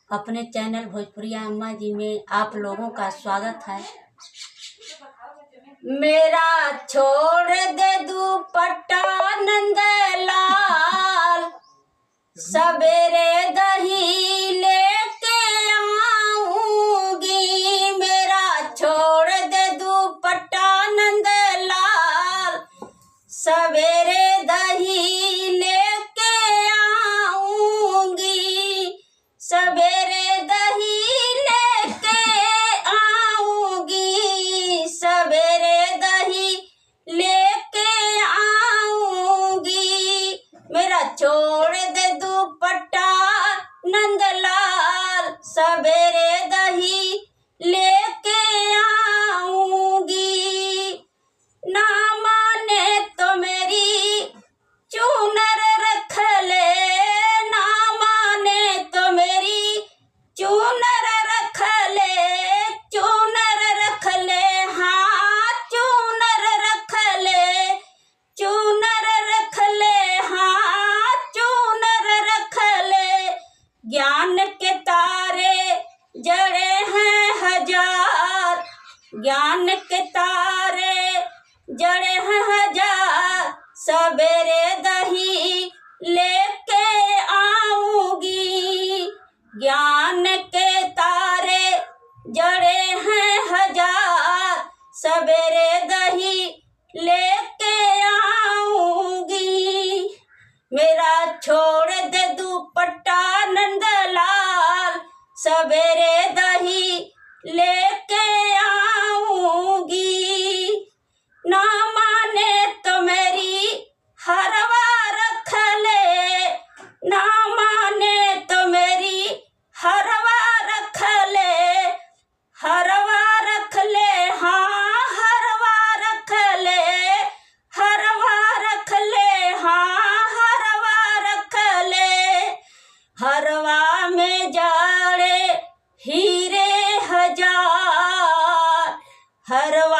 अपने चैनल भोजपुरिया अम्मा जी में आप लोगों का स्वागत है। मेरा छोड़ दे दुपट्टा नंदलाल, सवेरे दही लेके आऊंगी। मेरा छोड़ दे दुपट्टा नंदलाल, सवेरे दही लेके आऊंगी। सवेरे दही लेके आऊंगी, सवेरे दही लेके आऊंगी। मेरा छोड़ दे दुपट्टा नंदलाल, सवेरे दही लेके आऊंगी। ना माने तो मेरी चूनर रख ले, ना माने तो मेरी चूनर रख ले। चूनर रख ले, हाँ चूनर रख ले। चूनर रख ले, हाँ चूनर रख ले। ज्ञान के तारे जड़े हैं हजार, ज्ञान के तारे जड़े हैं हजार। सवेरे दही लेके आऊंगी, ज्ञान के तारे जड़े हैं हजार। सवेरे दही लेके आऊंगी। मेरा छोड़ दे दुपट्टा नंदलाल, सवेरे दही लेके आऊंगी। ना माने तो मेरी हरवा रख ले, ना माने तो मेरी हरवा रख ले। हरवा रख ले, हाँ हरवा रख ले। हरवा रख ले, हाँ हरवा रख ले। हरवा में जड़े हीरे हजार, हरवा